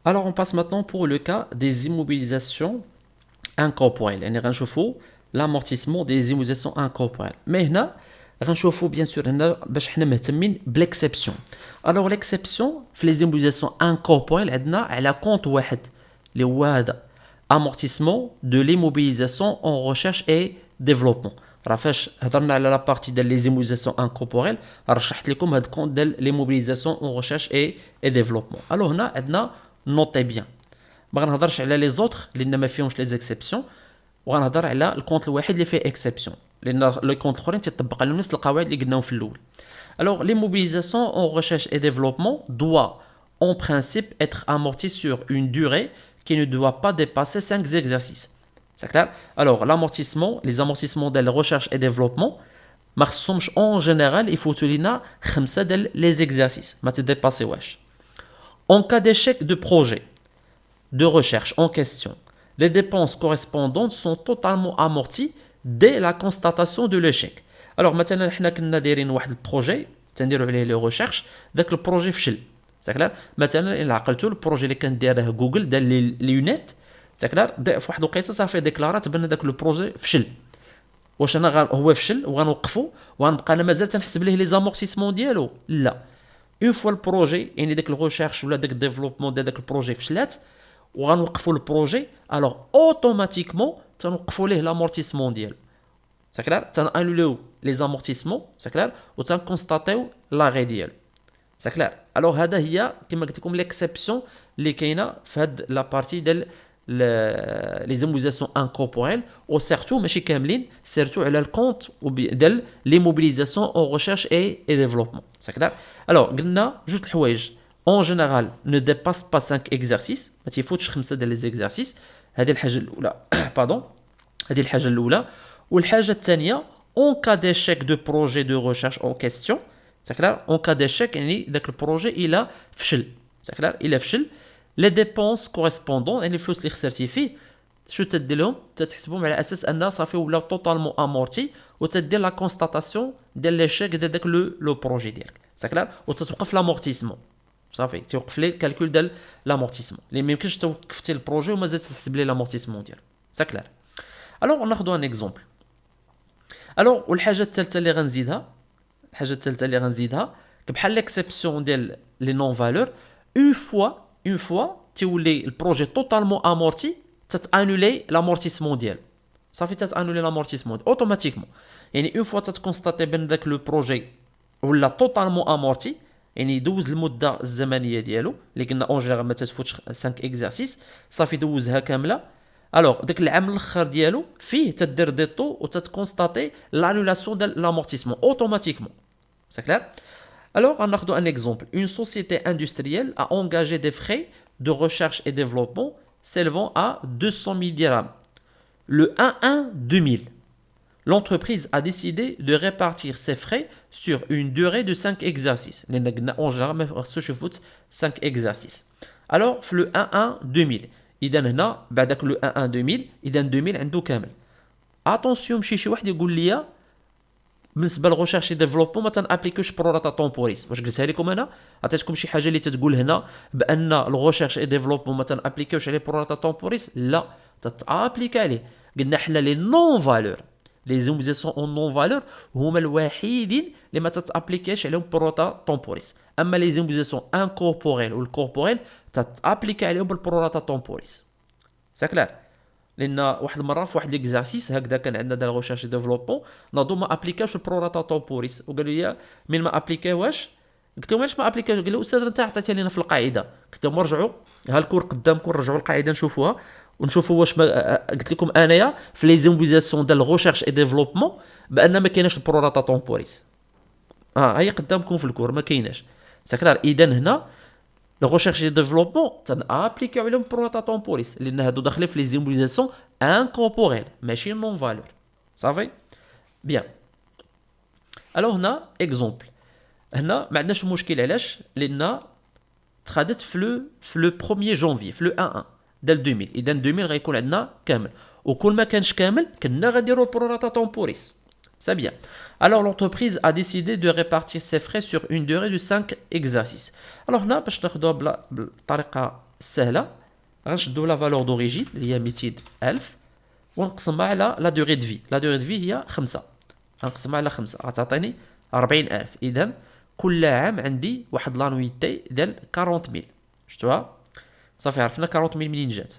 Alors, on passe maintenant pour le cas des immobilisations incorporelles. يعني غنشوفوا l'amortissement des immobilisations incorporelles. Mais هنا غنشوفوا bien sûr هنا باش حنا مهتمين بالاكسبسيون. Alors l'exception في les immobilisations incorporelles عندنا على compte واحد اللي هو هذا amortissement de l'immobilisation en recherche et développement. راه فاش هضرنا على لا بارتي ديال لي زيموبيليزاسيون انكوربوريل راه شرحت لكم هاد الكونت ديال لي موبيليزاسيون اون ريشيرش اي ديفلوبمون. الو هنا عندنا نوتي بيان، ما غنهضرش على لي زوتر لان ما فيهمش لي زيكسيبسيون، وغنهضر على الكونت الوحيد اللي فيه اكسبسيون لان لي كونت الاخرين تيطبق عليهم نفس القواعد اللي قلناهم في الاول. Alors, l'immobilisation en recherche et développement doit en principe être amortie sur une durée qui ne doit pas dépasser 5 exercices. C'est clair? Alors, l'amortissement, les amortissements de la recherche et développement, en général, il faut souligner 5 les exercices. ما تديباسيوهاش. En cas d'échec de projet de recherche en question, les dépenses correspondantes sont totalement amorties dès la constatation de l'échec. Alors, مثلا حنا كنا دايرين واحد البروجي تنديروا عليه لي ريشيرش، داك البروجي فشل. ساكلار مثلا الا عقلتوا البروجي اللي كان دايره جوجل دار لي ليونيت، ساكلار في واحد الوقيته صافي ديكلارات بان داك البروجي فشل. واش انا هو فشل وغنوقفوا وغنبقى انا مازال تنحسب ليه لي زامورتيسمون ديالو؟ لا. اون فوا البروجي يعني داك الريشيرش ولا داك الديفلوبمون ديال داك البروجي فشلات وغنوقفوا البروجي، الوغ اوتوماتيكمون تنوقفوا ليه لامورتيسمون ديالو. ساكلار تنانوليو لي زامورتيسمون، ساكلار وتنكونستاتيو لاغي ديالو. ساكلار. الوغ هذا هي كما قلت لكم ليكسيبسيون اللي كاينه في هاد لا بارتي ديال لي زيموبيليزاسيون انكوربوريل، و سيرتو ماشي كاملين، سيرتو على الكونت ديال لي موبيليزاسيون اون ريشيرش اي ديفلوبمون. ساكلار. الوغ قلنا جوج الحوايج اون جينيرال نو ديباس با 5 اكزرسيس، ما تيفوتش 5 ديال لي زيكزارسيس. هذه الحاجه الاولى. باردون. هذه الحاجه الاولى. والحاجه الثانيه اون كا ديشيك دو بروجي دو ريشيرش اون كيستيون، ساكلار اون كا ديشيك يعني داك البروجي الى فشل، ساكلار الى فشل لي ديبونس كوريسبوندون يعني الفلوس اللي خسرتي فيه شو تدير لهم؟ تتحسبهم على اساس ان صافي ولاو توتالمون امورتي، وتدير لا كونستاتاسيون ديال ليشيك ديال داك لو بروجي ديالك، ساكلار وتتوقف لامورتيسمون. صافي توقف لي الكالكول ديال لامورتيسمون اللي ما يمكنش توقفتي البروجي ومازال تحسب لي لامورتيسمون ديالو، ساكلار. الوغ ناخذ ان اكزومبل. الوغ والحاجه الثالثه اللي غنزيدها، الحاجه الثالثه اللي غنزيدها بحال ليكسيبسيون ديال لي نون فالور، اون فوا تيولي البروجي توتالمون امورتي تتانولي لامورتيسمون ديالو، صافي تتانولي لامورتيسمون اوتوماتيكمون. يعني اون فوا تتكونستاتي بان داك لو بروجي ولا توتالمون امورتي، يعني دوز المده الزمنيه ديالو اللي قلنا اون جينيرال ما تتفوتش 5 اكزرسيس، صافي دوزها كامله. الوغ داك العام الاخر ديالو فيه تدير دي طو وتتكونستاتي لانولاسيون ديال لامورتيسمون اوتوماتيكمون، c'est clair. Alors, on a un exemple. Une société industrielle a engagé des frais de recherche et développement s'élevant à 200 000 dirhams. Le 1-1-2000. L'entreprise a décidé de répartir ses frais sur une durée de 5 exercices. En général, 5 exercices. Alors, le 1-1-2000. إذا هنا بعدك لو 1 1 2000 إذا 2000 عنده كامل. اتونسيون مشي شي واحد يقول لي بالنسبه للغوشيرش ديفلوبمون ما تنابليكوش بروراتا طومبوريس. واش قلتها لكم انا؟ عطيتكم شي حاجه اللي تتقول هنا بان الغوشيرش ديفلوبمون ما تنابليكوش عليه بروراتا طومبوريس؟ لا، تتابليك عليه. قلنا حنا لي نون فالور، لي زيموبيليزاسيون اون نون فالور هما الوحيدين اللي ما تتابليكاش عليهم بروراتا طومبوريس. اما لي زيموبيليزاسيون انكوربوريل والكوربوريل تتابليك عليهم بالبروراتا طومبوريس. ساكلار. لان واحد المره في واحد ليكزارسيس هكذا كان عندنا دار ريشيرش ديفلوبمون ناضو ما ابليكاوش البروراتا طومبوريس، وقالوا لي من ما ابليكاوهاش. قلت لهم علاش ما ابليكاوش؟ قال لي استاذ انت عطيتها لينا في القاعده. قلت لهم رجعوا ها الكور قدامكم، رجعوا القاعده نشوفوها ونشوفوا واش ما قلت لكم انايا في لي زيمبوزاسيون ديال ريشيرش اي ديفلوبمون بان ما كايناش البروراتا طومبوريس. هي قدامكم في الكور ما كايناش. ساكلار. اذا هنا لو ريشيرش دي ديفلوبمون تنابليكيو عليهم بروراتا طومبوريس لان هادو داخلين في لي زيمبوليزاسيون انكوربوريل ماشي نون فالور. صافي بيان. الو هنا اكزومبل. هنا ما عندناش مشكل، علاش؟ لان تخادت في لو 1 جونفي في لو 1 1 ديال 2000. اذا 2000 غيكون عندنا كامل، وكل ما كانش كامل كنا غنديروا بروراتا طومبوريس. C'est bien. Alors l'entreprise a décidé de répartir ses frais sur une durée de 5 exercices. Alors là, باش ناخدوها بطريقة سهلة غنشدو la valeur d'origine اللي هي 200,000 ونقسمها على la durée de vie. La durée de vie هي 5. غنقسمها على 5 غتعطيني 40,000. إذا كل عام عندي واحد لانويتي ديال 40,000. شفتوها؟ صافي عرفنا 40,000 منين جات.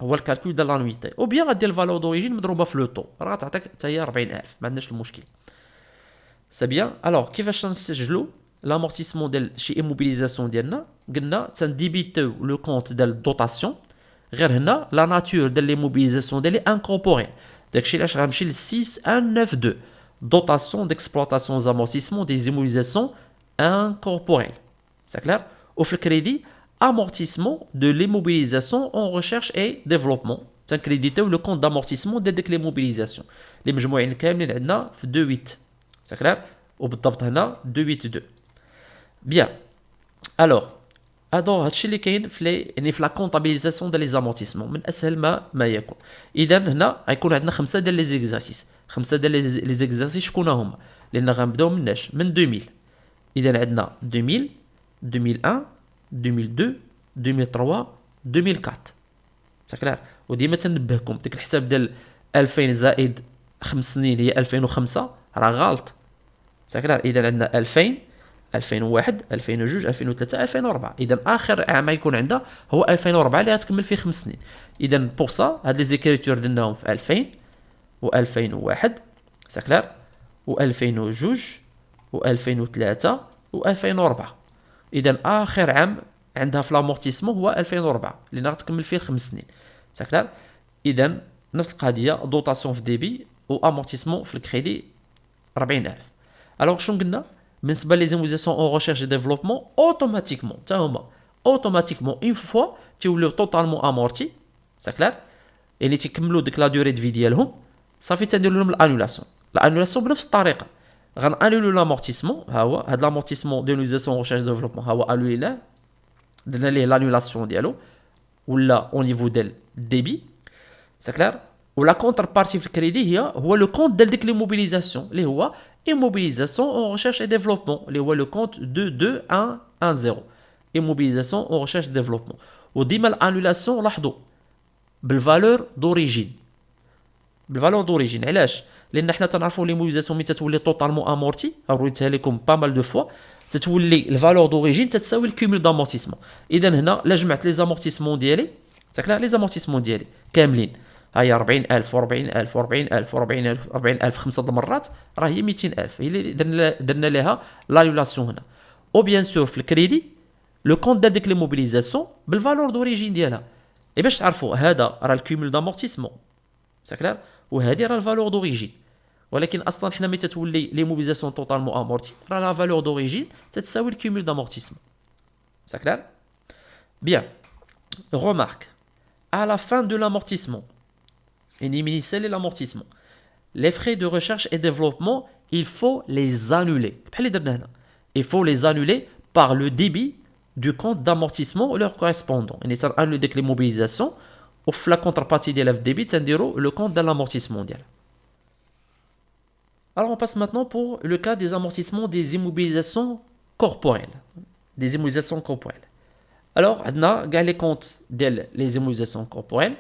هو الكالكول ديال لانويتي او بيان غدير الفالور دوريجين مضروبه في لو طو راه غتعطيك حتى هي 40,000 ما عندناش المشكل. سي بيان. الوغ كيفاش نسجلوا لامورتيسمون ديال شي ايموبيليزاسيون ديالنا؟ قلنا تنديبيتو لو كونت ديال الدوطاسيون. غير هنا لا ناتور ديال ليموبيليزاسيون ديالي انكوربوريل. داكشي علاش غنمشي ل 6192 dotation d'exploitation aux amortissements des immobilisations incorporelles. C'est clair? Au fait crédit, amortissement de l'immobilisation en recherche et développement. C'est un crédit ou le compte d'amortissement de l'immobilisation. Les مجموعين كاملين عندنا في 28. C'est clair? وبالضبط هنا 282. Bien. Alors, هادشي اللي كاين في لا كونطابيليزاسيون ديال لي زامورتيسمون من اسهل ما يكون. اذا هنا غيكون عندنا 5 ديال لي زيكزارسيس. 5 ديال لي زيكزارسيس شكون هما؟ لان غنبداو مناش من 2000. اذا عندنا 2000 2001 2002 2003 2004. سا كلار. وديما تنبهكم ديك الحساب ديال 2000 زائد 5 سنين هي 2005 راه غلط. سا كلار. اذا عندنا 2000 2001 2002 2003 2004. اذا اخر عام يكون عندها هو 2004 اللي غتكمل فيه 5 سنين. اذا بور سا هاد لي زيكريتور درناهم في 2000 و2001 سا كلار و2002 و2003 و2004. اذا اخر عام عندها في لامورتيسمون هو 2004 اللي غتكمل فيه 5 سنين. سا كلار. اذا نفس القضيه دوطاسيون في ديبي و امورتيسمون في الكريدي 40,000. الوغ شنو قلنا بالنسبه لي زيموزاسيون اون ريشيرش دي ديفلوبمون اوتوماتيكمون حتى هما اوتوماتيكمون اون فوا تيوليو توتالمون امورتي. سا كلار. يعني تيكملوا ديك لا دوري دو في ديالهم صافي تندير لهم الانولاسيون. الانولاسيون بنفس الطريقه غنانولو لامورتيسمون. ها هو هاد لامورتيسمون ديال زيموزاسيون ريشيرش دي ديفلوبمون ها هو انولي له درنا ليه لانولاسيون ديالو ولا او نيفو ديال ديبي. سا كلار. ولا كونتر بارتي في الكريدي هو لو كونت ديال ديك لي موبيليزاسيون اللي هو immobilisation en recherche et développement اللي هو لو كونت 22110 immobilisation en recherche et développement. وديما الانولاسيون لاحظوا بالفالور دوريجين. بالفالور دوريجين علاش؟ لان حنا تنعرفوا لي موبيليزاسيون ملي تتولي توتالمون امورتي وريتها لكم با مال دو فوا تتولي الفالور دوريجين تتساوي الكومول دامورتيسمون. اذا هنا لا جمعت لي زامورتيسمون ديالي تاكلا لي زامورتيسمون ديالي كاملين هاي 40,000 و40,000 و40,000 و40,000 40,000 5 المرات راه هي 200,000 هي اللي درنا لها لانولاسيون هنا. او بيان سور في الكريدي لو كونت ديال ديك لي موبيليزاسيون بالفالور دوريجين ديالها. اي باش تعرفوا هذا راه الكومول دامورتيسمون سا كلار وهذه راه الفالور دوريجين. ولكن اصلا حنا ملي تتولي لي موبيليزاسيون توتالمون امورتي راه لا فالور دوريجين تتساوي الكومول دامورتيسمون. سا كلار. بيان. Remarque à la fin de l'amortissement initial et l'amortissement les frais de recherche et développement il faut les annuler. Il faut les annuler par le débit du compte d'amortissement ou leur correspondant. On est annuler dès que les mobilisations ou la contrepartie de l'FDB tendiro le compte de l'amortissement mondial. Alors on passe maintenant pour le cas des amortissements des immobilisations corporelles. Des immobilisations corporelles. Alors on a les comptes des immobilisations corporelles.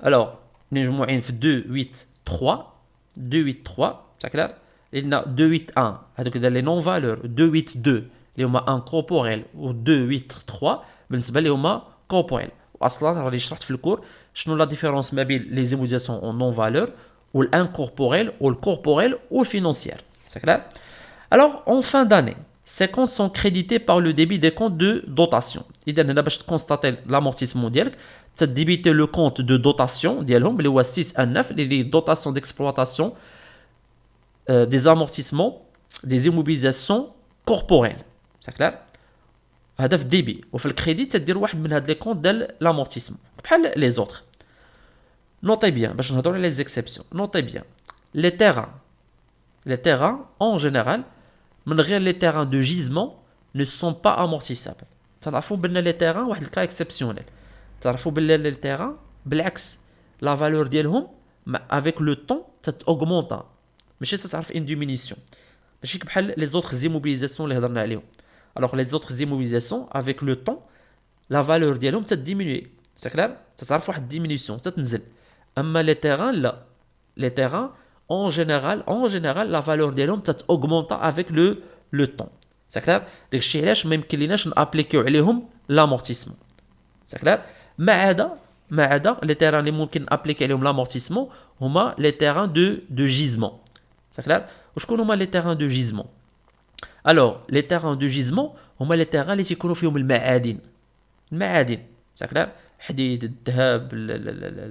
Alors نجمعين في 283 283 c'est clair. Il y a 281 هذوك ديال لي نون فالور 282 اللي هما ان كوربوريل و 283 بالنسبه لي هما كوربوريل. واصلا راني شرحت في الكور شنو لا ديفيرونس ما بين لي زيموزاسيون اون نون فالور والانكوربوريل والكوربوريل والفينانسيير. C'est clair. Alors en fin d'année ces comptes sont crédités par le débit des comptes de dotation. إذا هنا باش تكونستاتي l'amortissement ديالك تديبيتي لو كونت دو دوطاسيون ديالهم اللي هو 619 اللي دوطاسيون ديكسبلوطاسيون دي زامورتيسمون دي زيموبيليزاسيون كوربوريل. سا كلار. هذا في الديبي وفي الكريدي تدير واحد من هاد لي كونت ديال لامورتيسمون بحال لي زوطر. نوتي بيان باش نهضروا على لي زيكسيبسيون. نوتي بيان لي terrains en général من غير لي terrains de gisement ne sont pas amortissables. تعرفوا بان لي terrains واحد الكا اكسبسيونيل. تعرفوا بلي لي تيران بالعكس لا فالور ديالهم افيك لو طون تتاوغمونطا ماشي تتعرف ان ديمينيسيون ماشي بحال لي زوتر زيموبيليزاسيون اللي هضرنا عليهم. الوغ لي زوتر زيموبيليزاسيون افيك لو طون لا فالور ديالهم تديمينوي سي كلار تتعرف واحد ديمينيسيون تتنزل. اما لي تيران لا لي تيران اون جينيرال لا فالور ديالهم تتاوغمونطا افيك لو طون سي كلار. داكشي علاش ما يمكن ليناش نابليكيو عليهم لامورتيسمون سي كلار. ما عدا لي تيران اللي ممكن ابليكي عليهم لامورتيسمون هما لي تيران دو جيزمون سي كلار. وشكون هما لي تيران دو جيزمون؟ الوغ لي تيران دو جيزمون هما لي تيران اللي تيكونوا فيهم المعادن سي كلار، حديد الذهب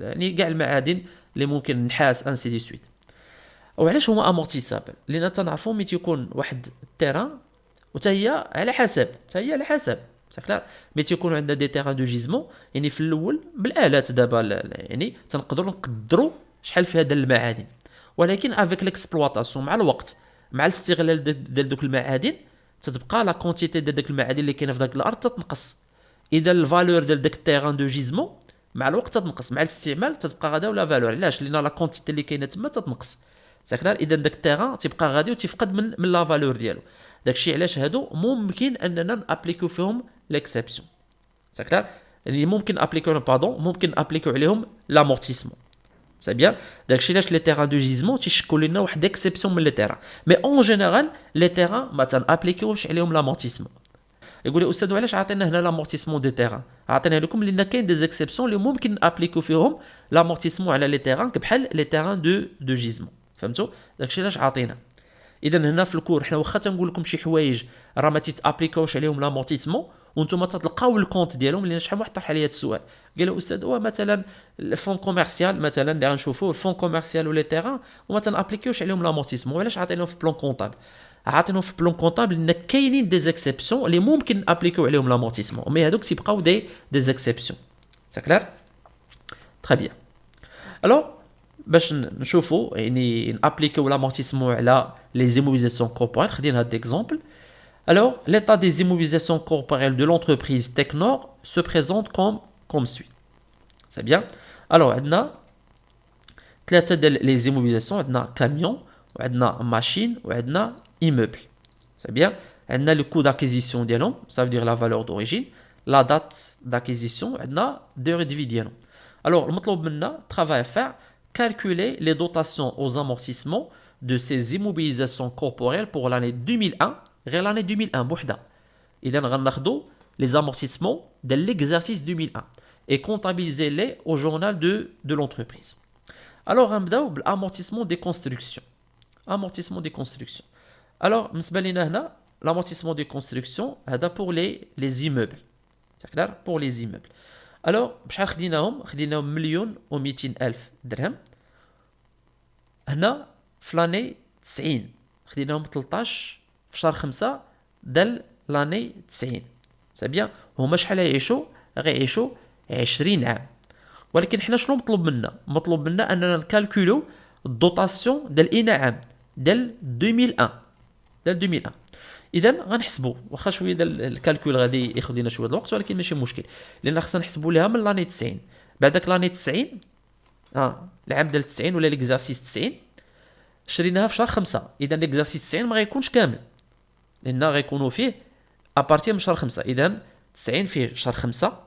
يعني كاع المعادن اللي ممكن النحاس انسي دي سويت. وعلاش هما امورتيسابل؟ لان تنعرفوا ملي تيكون واحد التيران وتا هي على حسب سي كلار. ملي تيكونوا عندنا دي تيران دو جيزمون يعني في الاول بالالات دابا يعني تنقدروا نقدروا شحال في هذا المعادن، ولكن افيك ليكسبلوطاسيون مع الوقت مع الاستغلال ديال دوك المعادن تتبقى لا كونتيتي ديال داك المعادن اللي كاينه في داك الارض تتنقص. اذا الفالور ديال داك التيران دو جيزمون مع الوقت تتنقص، مع الاستعمال تتبقى غادا ولا فالور. علاش؟ لان لا كونتيتي اللي كاينه تما تتنقص سي كلار. اذا داك التيران تيبقى غادي وتيفقد من لا فالور ديالو. داكشي علاش هادو ممكن اننا نابليكيو فيهم ليكسيبسيون سي كلار. يعني ممكن ابليكيو عليهم لامورتيسمون سي بيان. داكشي علاش لي تيران دو جيزمون تيشكلوا لنا واحد اكسيبسيون من لي تيران، مي اون جينيرال لي تيران ما تنابليكيوش عليهم لامورتيسمون. يقول لي استاذ علاش عطينا هنا لامورتيسمون دي تيران؟ عطينا لكم لان كاين دي زيكسيبسيون اللي ممكن ابليكيو فيهم لامورتيسمون على لي تيران بحال لي تيران دو جيزمون. فهمتوا؟ داكشي علاش عطينا. اذا هنا في الكور حنا واخا تنقول لكم شي حوايج راه ما تيتابليكاوش عليهم لامورتيسمون وانتم تلقاو الكونت ديالهم. لان شحال من واحد طرح عليا هذا السؤال قال له استاذ مثلا الفون كوميرسيال مثلا اللي غنشوفوه الفون كوميرسيال ولي تيران وما تنابليكيوش عليهم لامورتيسمون، علاش عطيناهم في بلون كونطابل؟ عاطينهم في بلون كونطابل لان كاينين دي زيكسيبسيون اللي ممكن ابليكيو عليهم لامورتيسمون، مي هذوك تيبقاو دي زيكسيبسيون سا كلار. تري بيان. الوغ باش نشوفوا يعني نابليكيو لامورتيسمون على les immobilisations corporelles, خدينا هاد l'exemple. Alors, l'état des immobilisations corporelles de l'entreprise Technor se présente comme suit. C'est bien. Alors, عندنا ثلاثة ديال les immobilisations، عندنا camion وعندنا machine وعندنا immeuble. C'est bien. عندنا le coût d'acquisition ديالهم، ça veut dire la valeur d'origine، la date d'acquisition وعندنا durée de vie ديالهم. Alors, المطلوب منا travail à faire calculer les dotations aux amortissements de ces immobilisations corporelles pour l'année 2001 غير l'année 2001 بوحدة. إذا غناخدو les amortissements de l'exercice 2001 et comptabiliser les au journal de l'entreprise. Alors غنبداو بالامورتيسمون دي كونستركسيون. amortissement des constructions. Alors بالنسبة لينا هنا l'amortissement des constructions هذا pour les immeubles. C'est clair pour les immeubles. Alors بشحال خديناهم 1,200,000 درهم. هنا في لاني 90 خديناهم 13 في شهر 5 ديال لاني 90. سي بيان. هما شحال غيعيشوا 20 عام. ولكن حنا شنو مطلوب منا اننا نكالكولو الدوطاسيون ديال اين عام ديال 2001. اذا غنحسبوا واخا شويه ديال الكالكول غادي ياخذ لنا شويه الوقت ولكن ماشي مشكل لان خصنا نحسبوا ليها من لاني 90. بعدك لاني 90 العام ديال 90 ولا ليكزارسيس 90 شريناها في شهر 5. اذا ليكزارسيس 90 ما غيكونش كامل لان غيكونوا فيه ابارتي من شهر 5. اذا 90 فيه شهر 5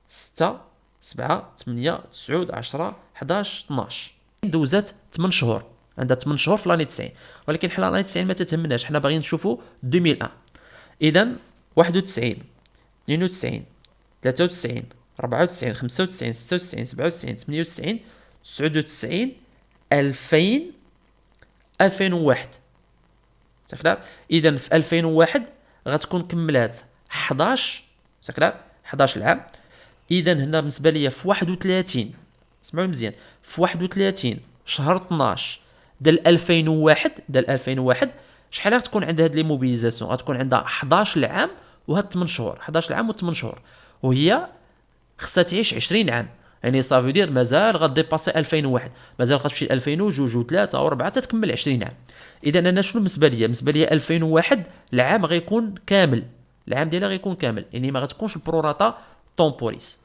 6 7 8 9 10 11 12 دوزات 8 شهور. عندها 8 شهور في لاني 90 ولكن حنا لاني 90 ما تتهمناش حنا باغيين نشوفوا 2001. اذا 91 92 93 94 95 96 97 98 99 2000 2001. سكلار. اذا في 2001 غتكون كملات 11 سكلار 11 عام. اذا هنا بالنسبه ليا في 31 اسمعوا مزيان في 31 شهر 12 ديال 2001 شحال غتكون عندها هاد لي موبيليزاسيون؟ غتكون عندها 11 عام وهاد 8 شهور 11 عام و8 شهور وهي خصها تعيش 20 عام. يعني صافي دير مازال غديباسي 2001 مازال غتمشي 2002 و3 و4 تتكمل 20 عام. اذا انا شنو بالنسبه ليا 2001 العام غيكون كامل العام ديالها غيكون كامل يعني ما غتكونش البروراتا طومبوريس.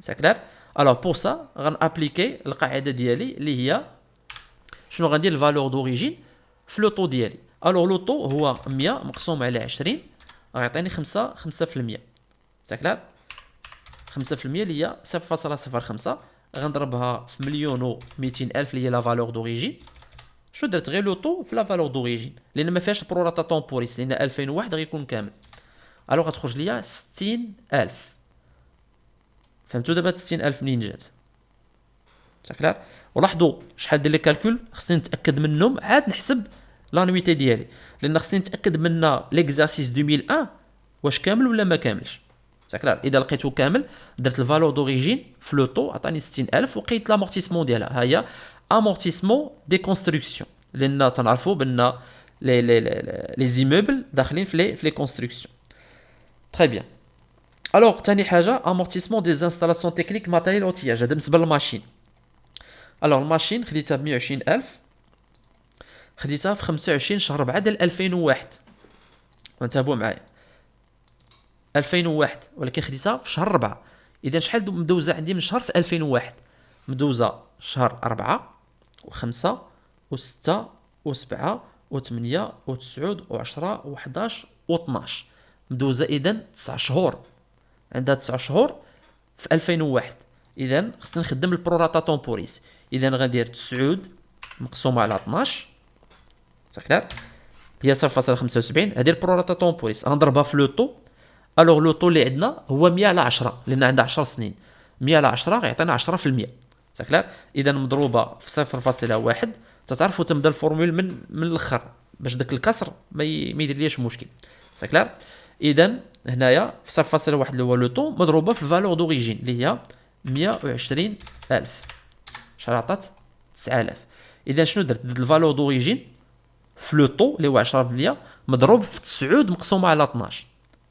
سا كلار. الوغ بور سا غنابليكي القاعده ديالي اللي هي شنو غندير الفالور دوريجين في لوطو ديالي. الوغ لوطو هو 100 مقسوم على 20 غيعطيني 5%. ساكلار 5% اللي هي 0.05. غنضربها في مليون و 200 الف اللي هي لا فالور دوريجين. شو درت غير لوطو في لا فالور دوريجين لان ما فيهاش بروراتا طومبوريس لان 2001 غيكون كامل. الوغ غتخرج ليا 60000. فهمتوا دابا 60000 منين جات؟ ساكلار. ولاحظوا شحال دير لي كالكول خصني نتاكد منهم عاد نحسب لانويتي ديالي لان خصني نتاكد من ليكزارسيس 2001 واش كامل ولا ما كاملش. ساكلار. اذا لقيته كامل درت الفالور دوريجين في لوطو عطاني 60000 وقيت لامورتيسمون ديالها. ها هي امورتيسمون دي كونستركسيون لان تنعرفوا بان لي زيموبل داخلين في لي كونستركسيون. تري بيان. الوغ ثاني حاجه امورتيسمون دي انستالاسيون تكنيك ماتيريال اوتياج. هذا بالنسبه للماشين. الوغ الماشين خديتها ب 120000 خديتها في 25 شهر 4 ديال 2001. وانتبهوا معايا 2001 ولكن خديتها في شهر 4. اذا شحال مدوزه عندي من شهر في 2001؟ مدوزه شهر 4 و5 و6 و7 و8 و9 و10 و11 و12. مدوزه اذا 9 شهور. عندها 9 شهور في 2001. اذا خصني نخدم البروراتا طومبوريس. اذا غندير 9 مقسومه على 12 ساكلار هي 0.75. هذه البروراتا طومبوريس غنضربها في لوطو. الوغ لوطو اللي عندنا هو 100 على 10 لان عندها 10 سنين. 100 على 10 غيعطينا 10%. ساكلار. اذا مضروبه في 0.1. تتعرفوا تبدا الفورمول من الاخر باش داك الكسر ما يدير ليش مشكل. ساكلار. اذا هنايا في 0.1 اللي هو لوطو مضروبه في الفالور دوريجين اللي هي 120000. شحال عطات؟ 9000. اذا شنو درت الفالور دوريجين في لوطو اللي هو 10% مضروب في 9 مقسومه على 12.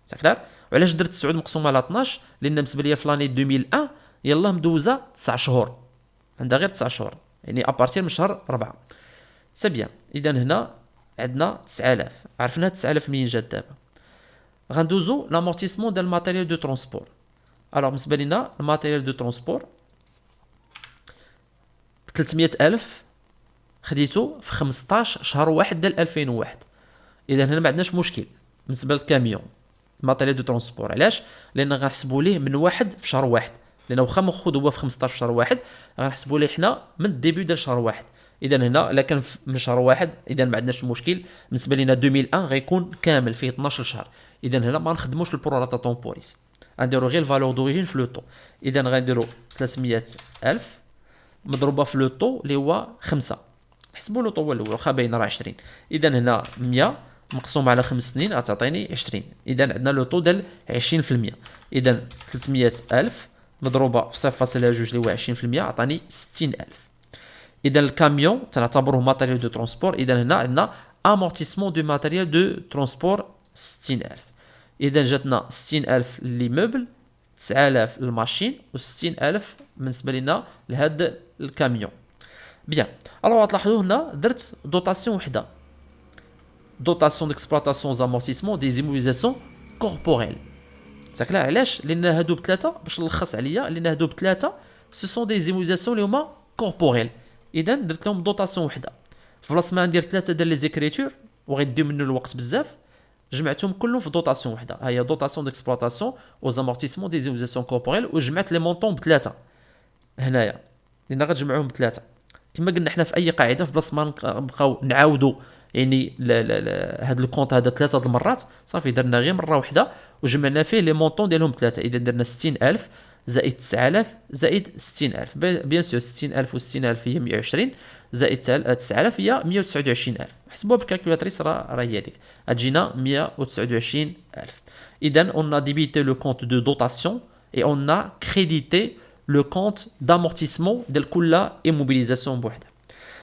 ساكلار. وعلاش درت 9 مقسومه على 12؟ لان بالنسبه ليا في لاني 2001 يلاه مدوزه 9 شهور. عندها غير 9 شهور يعني ابارتير من شهر 4. سي بيان. اذا هنا عندنا 9000. عرفنا 9000 منين جات دابا. غندوزو لامورتيسمون ديال الماتيريال دو ترونسبور. الوغ بالنسبه لينا الماتيريال دو ترونسبور 300000 خديتو في 15 شهر 1 ديال 2001. اذا هنا ما عندناش مشكل بالنسبه للكاميون ماتيريال دو ترونسبور. علاش؟ لان غنحسبوا ليه من 1 في شهر 1 لان واخا ماخذ هو في 15 في شهر 1 غنحسبوا ليه حنا من الديبي ديال شهر 1. اذا هنا الا كان من شهر 1 اذا ما عندناش مشكل. بالنسبه لنا 2001 غيكون كامل فيه 12 شهر. اذا هنا ما نخدموش البروراتا طومبوريس غنديروا غير الفالور دوريجين في لوطو. اذا غنديروا 300000 مضروبه في لوطو اللي هو 5. نحسبوا لوطو هو الاول واخا باين راه 20. اذا هنا 100 مقسوم على 5 سنين غتعطيني 20. اذا عندنا لوطو ديال 20%. اذا 300000 مضروبه في 0.2 اللي هو 20% عطاني 60000. اذا الكاميون تنعتبروه ماتيريال دو ترونسبور. اذا هنا عندنا امورتيسمون دو ماتيريال دو ترونسبور 60000. اذا جاتنا 60000 ليموبل 9000 للماشين و60000 بالنسبه لنا لهاد الكاميون. بيان. الوغ تلاحظوا هنا درت دوطاسيون وحده دوطاسيون ديكسبلوطاسيون زامورتيسمون دي زيموبيليزاسيون كوربوريل. ساكلا. علاش؟ لان هادو بثلاثه باش نلخص عليا لان هادو بثلاثه سي سون دي زيموبيليزاسيون اللي هما كوربوريل. اذا درت لهم دوطاسيون وحده في بلاصه ما ندير ثلاثه ديال لي زيكريتور وغيديو منه الوقت بزاف جمعتهم كلهم في دوطاسيون وحده. ها هي دوطاسيون ديكسبلوطاسيون او زامورتيسمون دي زيموبيليزاسيون كوربوريل وجمعت لي مونطون بثلاثه هنايا لان غتجمعوهم بثلاثه. كما قلنا حنا في اي قاعده في بلاصه ما نبقاو نعاودوا يعني هذا الكونط هذا ثلاثه المرات صافي درنا غير مره واحده وجمعنا فيه لي مونطون ديالهم ثلاثه. اذا درنا 60000 زائد 9000 زائد 60000. بيان سور 60000 و 60000 هي 120 زائد 9000 هي 129000. حسبوها بالكالكولاتريس راه هي هذيك غتجينا 129000. اذا on a débité le compte de dotation et on a crédité le compte d'amortissement ديال كل immobilisation بوحدها.